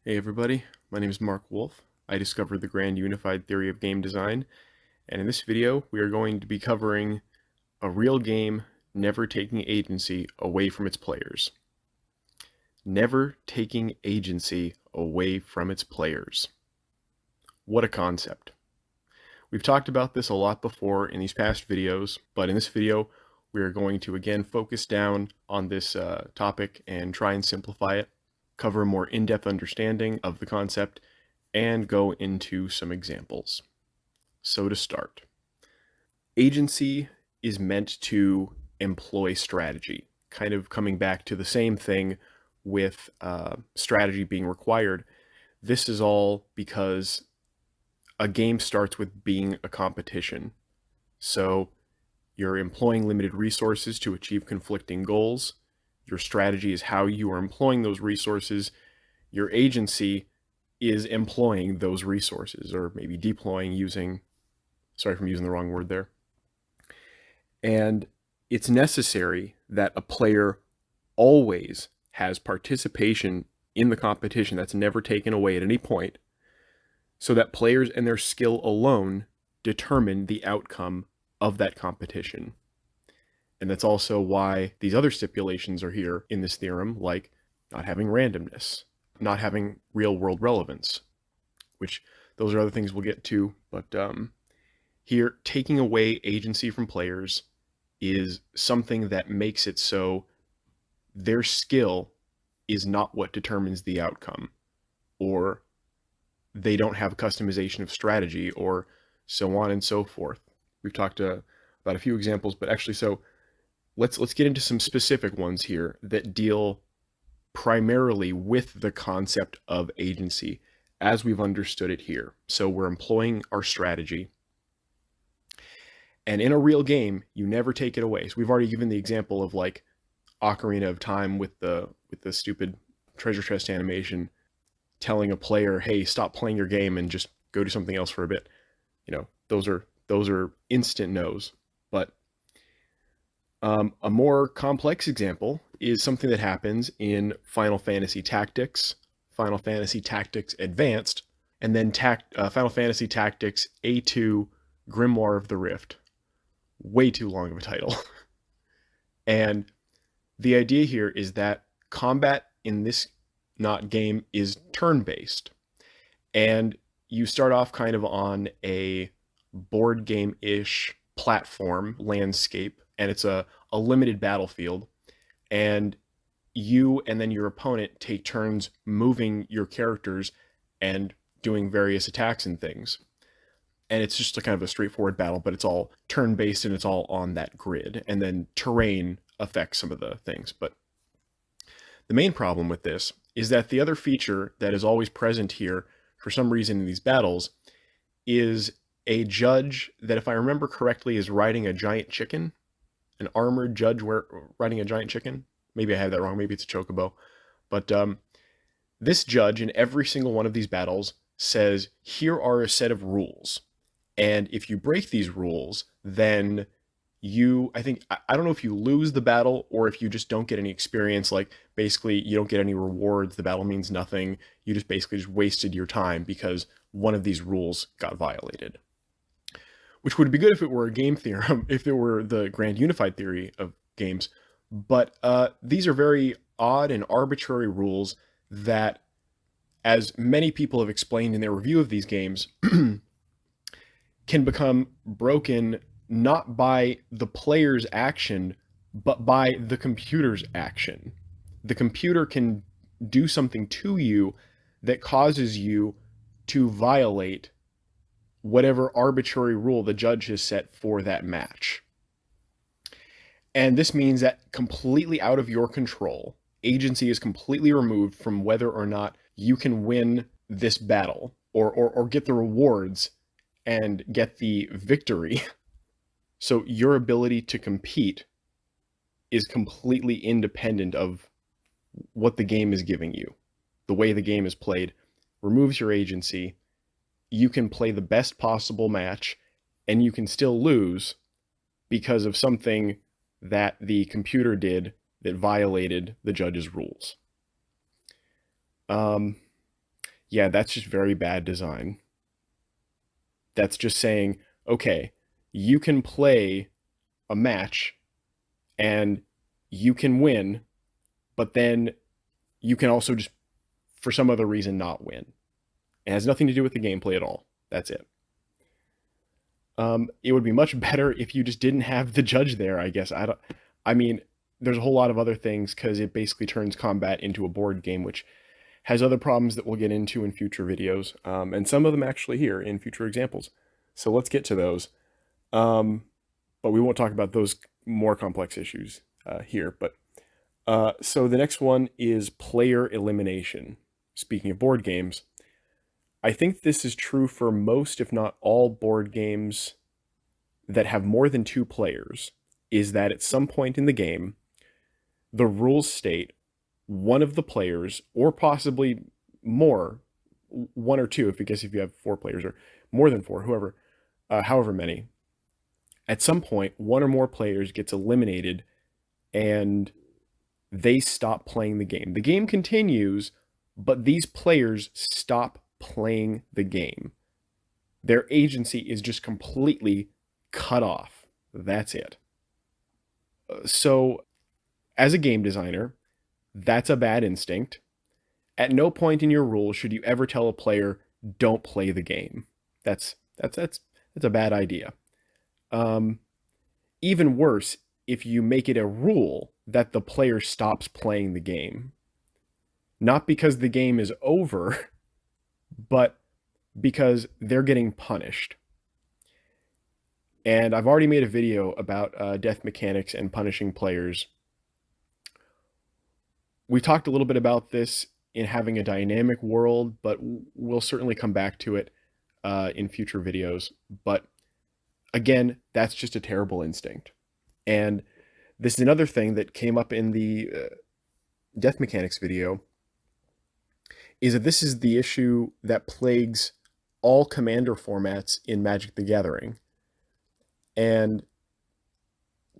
Hey everybody, my name is Mark Wolf. I discovered the grand unified theory of game design, and in this video we are going to be covering a real game never taking agency away from its players. Never taking agency away from its players. What a concept. We've talked about this a lot before in these past videos, but in this video we are going to again focus down on this topic and try and simplify it, cover a more in-depth understanding of the concept, and go into some examples. So to start, agency is meant to employ strategy, kind of coming back to the same thing with strategy being required. This is all because a game starts with being a competition. So you're employing limited resources to achieve conflicting goals. Your strategy is how you are employing those resources. Your agency is employing those resources, or maybe deploying, sorry for using the wrong word there. And it's necessary that a player always has participation in the competition. That's never taken away at any point, so that players and their skill alone determine the outcome of that competition. And that's also why these other stipulations are here in this theorem, like not having randomness, not having real-world relevance, which those are other things we'll get to. But here, taking away agency from players is something that makes it so their skill is not what determines the outcome, or they don't have customization of strategy, or so on and so forth. We've talked about a few examples, but actually, so let's get into some specific ones here that deal primarily with the concept of agency as we've understood it here. So we're employing our strategy, and in a real game, you never take it away. So we've already given the example of like Ocarina of Time with the stupid treasure chest animation, telling a player, "Hey, stop playing your game and just go do something else for a bit." You know, those are instant no's. But a more complex example is something that happens in Final Fantasy Tactics, Final Fantasy Tactics Advanced, and then Final Fantasy Tactics A2 Grimoire of the Rift. Way too long of a title. And the idea here is that combat in this game is turn-based. And you start off kind of on a board game-ish platform landscape, and it's a limited battlefield. And you and then your opponent take turns moving your characters and doing various attacks and things. And it's just a kind of a straightforward battle, but it's all turn-based and it's all on that grid. And then terrain affects some of the things. But the main problem with this is that the other feature that is always present here, for some reason in these battles, is a judge that, if I remember correctly, is riding a giant chicken. An armored judge riding a giant chicken. Maybe I have that wrong. Maybe it's a chocobo. But this judge in every single one of these battles says, here are a set of rules. And if you break these rules, then I don't know if you lose the battle or if you just don't get any experience. Like, basically, you don't get any rewards. The battle means nothing. You just basically just wasted your time because one of these rules got violated. Which would be good if it were a game theorem, if it were the grand unified theory of games. But these are very odd and arbitrary rules that, as many people have explained in their review of these games, can become broken not by the player's action, but by the computer's action. The computer can do something to you that causes you to violate whatever arbitrary rule the judge has set for that match. And this means that, completely out of your control, agency is completely removed from whether or not you can win this battle or get the rewards and get the victory. So your ability to compete is completely independent of what the game is giving you. The way the game is played removes your agency. You can play the best possible match, and you can still lose because of something that the computer did that violated the judge's rules. Yeah, that's just very bad design. That's just saying, okay, you can play a match and you can win, but then you can also just, for some other reason, not win. It has nothing to do with the gameplay at all. That's it. It would be much better if you just didn't have the judge there, I guess. I mean, there's a whole lot of other things because it basically turns combat into a board game, which has other problems that we'll get into in future videos, and some of them actually here in future examples. So let's get to those. But we won't talk about those more complex issues here. But so the next one is player elimination. Speaking of board games, I think this is true for most, if not all, board games that have more than 2 players, is that at some point in the game, the rules state one of the players, or possibly more, 1 or 2, if you have 4 players, or more than 4, however many, at some point, 1 or more players gets eliminated and they stop playing the game. The game continues, but these players stop playing the game. Their agency is just completely cut off. That's it. So, as a game designer, that's a bad instinct. At no point in your rules should you ever tell a player, don't play the game. That's a bad idea. Even worse, if you make it a rule that the player stops playing the game. Not because the game is over, but because they're getting punished. And I've already made a video about death mechanics and punishing players. We talked a little bit about this in having a dynamic world, but we'll certainly come back to it in future videos. But again, that's just a terrible instinct. And this is another thing that came up in the death mechanics video, is that this is the issue that plagues all commander formats in Magic the Gathering. And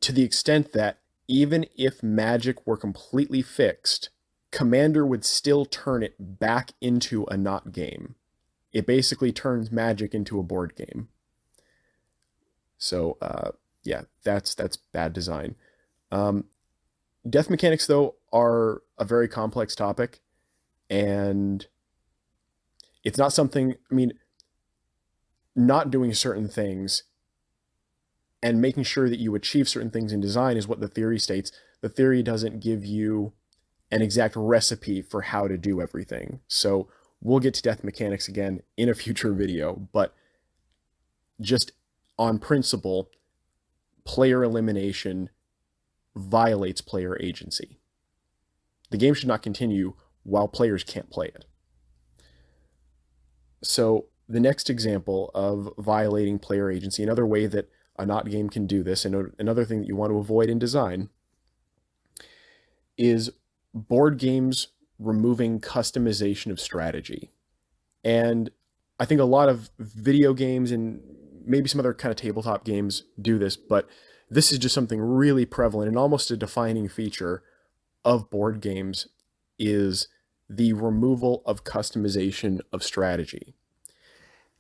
to the extent that even if Magic were completely fixed, Commander would still turn it back into a not game. It basically turns Magic into a board game. So, yeah, that's bad design. Death mechanics, though, are a very complex topic, and it's not something, I mean, not doing certain things and making sure that you achieve certain things in design is what the theory states. The theory doesn't give you an exact recipe for how to do everything. So we'll get to death mechanics again in a future video, but just on principle, player elimination violates player agency. The game should not continue while players can't play it. So the next example of violating player agency, another way that a not game can do this, and another thing that you want to avoid in design, is board games removing customization of strategy. And I think a lot of video games and maybe some other kind of tabletop games do this, but this is just something really prevalent and almost a defining feature of board games, is the removal of customization of strategy.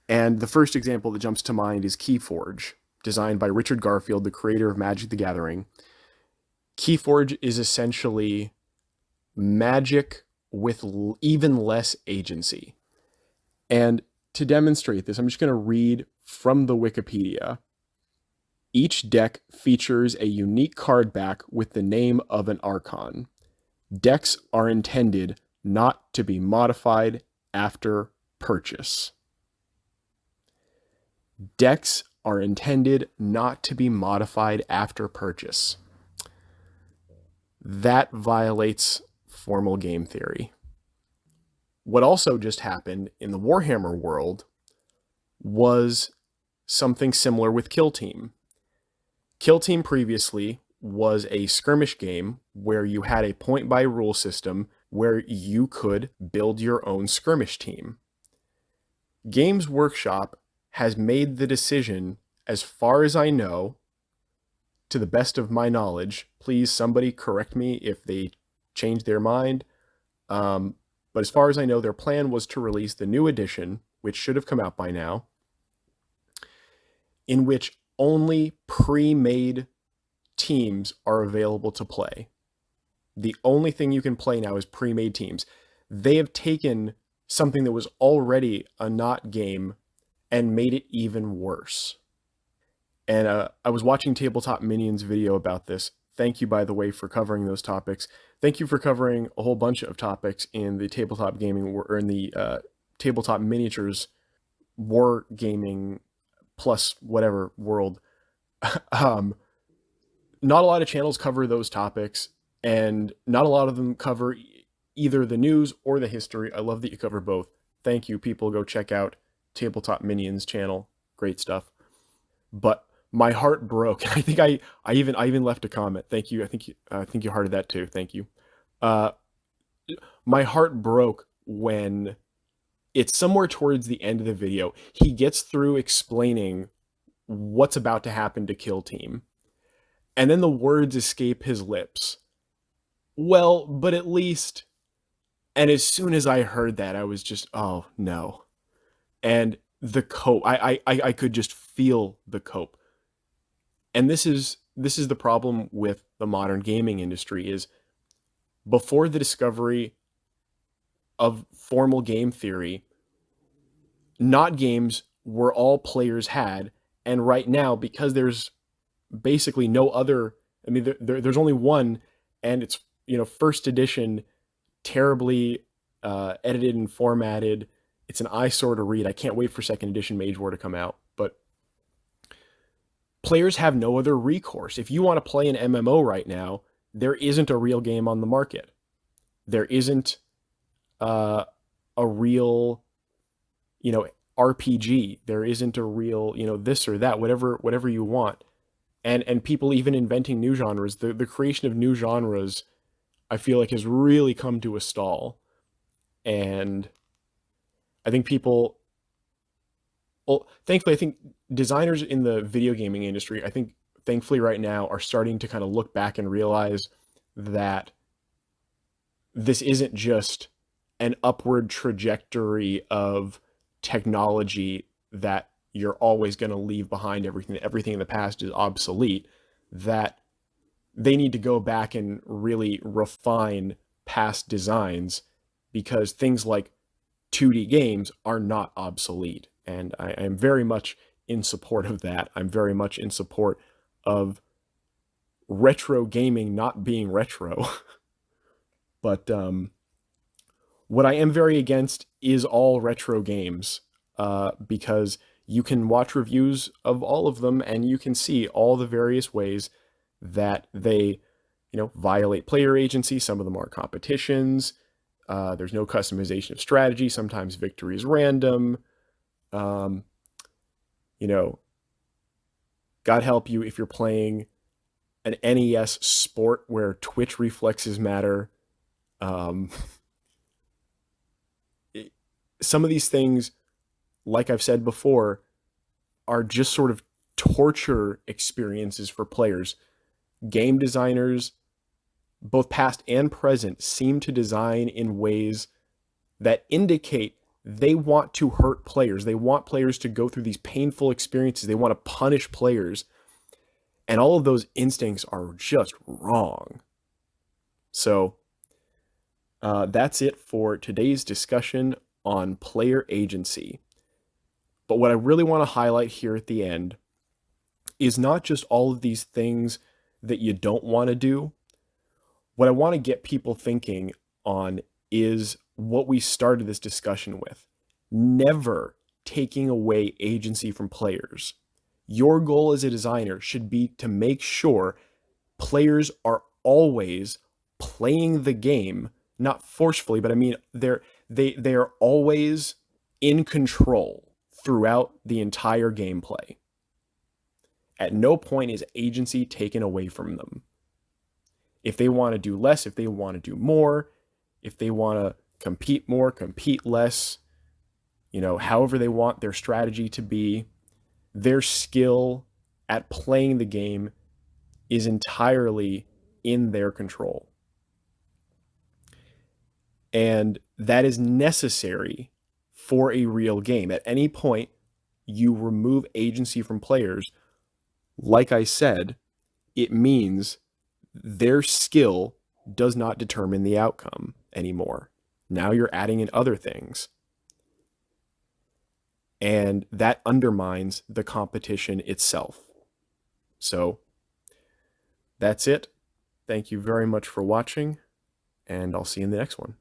And the first example that jumps to mind is Keyforge, designed by Richard Garfield, the creator of Magic the Gathering. Keyforge is essentially Magic with even less agency. And to demonstrate this, I'm just going to read from the Wikipedia. Each deck features a unique card back with the name of an archon. Decks are intended not to be modified after purchase. Decks are intended not to be modified after purchase. That violates formal game theory. What also just happened in the Warhammer world was something similar with Kill Team. Kill Team previously was a skirmish game where you had a point-buy rule system where you could build your own skirmish team. Games Workshop has made the decision, as far as I know, to the best of my knowledge, please somebody correct me if they change their mind, But as far as I know, their plan was to release the new edition, which should have come out by now, in which only pre-made teams are available to play. The only thing you can play now is pre-made teams. They have taken something that was already a not game and made it even worse. And I was watching Tabletop Minions video about this. Thank you, by the way, for covering those topics. Thank you for covering a whole bunch of topics in the tabletop gaming, or in the tabletop miniatures war gaming plus whatever world. Not a lot of channels cover those topics, and not a lot of them cover either the news or the history. I love that you cover both. Thank you, people. Go check out Tabletop Minions channel. Great stuff. But my heart broke. I think I even left a comment. Thank you. I think you hearted that too. Thank you. My heart broke when it's somewhere towards the end of the video. He gets through explaining what's about to happen to Kill Team, and then the words escape his lips. Well, but at least. And as soon as I heard that, I was just, oh no. And the cope, I could just feel the cope. And this is the problem with the modern gaming industry, is before the discovery of formal game theory, not games were all players had. And right now, because there's basically no other, I mean, there's only one, and it's, first edition, terribly edited and formatted. It's an eyesore to read. I can't wait for second edition Mage War to come out. But players have no other recourse. If you want to play an MMO right now, there isn't a real game on the market. There isn't a real, RPG. There isn't a real, this or that, whatever you want. And people even inventing new genres. The creation of new genres, I feel like, has really come to a stall. And I think people, well, thankfully, I think designers in the video gaming industry, thankfully right now, are starting to kind of look back and realize that this isn't just an upward trajectory of technology that you're always going to leave behind. Everything in the past is obsolete, that they need to go back and really refine past designs, because things like 2D games are not obsolete. And I am very much in support of that. I'm very much in support of retro gaming not being retro. But what I am very against is all retro games, because you can watch reviews of all of them and you can see all the various ways that they, violate player agency. Some of them are competitions. There's no customization of strategy. Sometimes victory is random. God help you if you're playing an NES sport where twitch reflexes matter. Some of these things, like I've said before, are just sort of torture experiences for players. Game designers, both past and present, seem to design in ways that indicate they want to hurt players. They want players to go through these painful experiences. They want to punish players. And all of those instincts are just wrong. So that's it for today's discussion on player agency. But what I really want to highlight here at the end is not just all of these things that you don't want to do. What I want to get people thinking on is what we started this discussion with: never taking away agency from players. Your goal as a designer should be to make sure players are always playing the game, not forcefully, but I mean they are always in control throughout the entire gameplay. At no point is agency taken away from them. If they want to do less, if they want to do more, if they want to compete more, compete less, however they want their strategy to be, their skill at playing the game is entirely in their control. And that is necessary for a real game. At any point, you remove agency from players, like I said, it means their skill does not determine the outcome anymore. Now you're adding in other things. And that undermines the competition itself. So that's it. Thank you very much for watching, and I'll see you in the next one.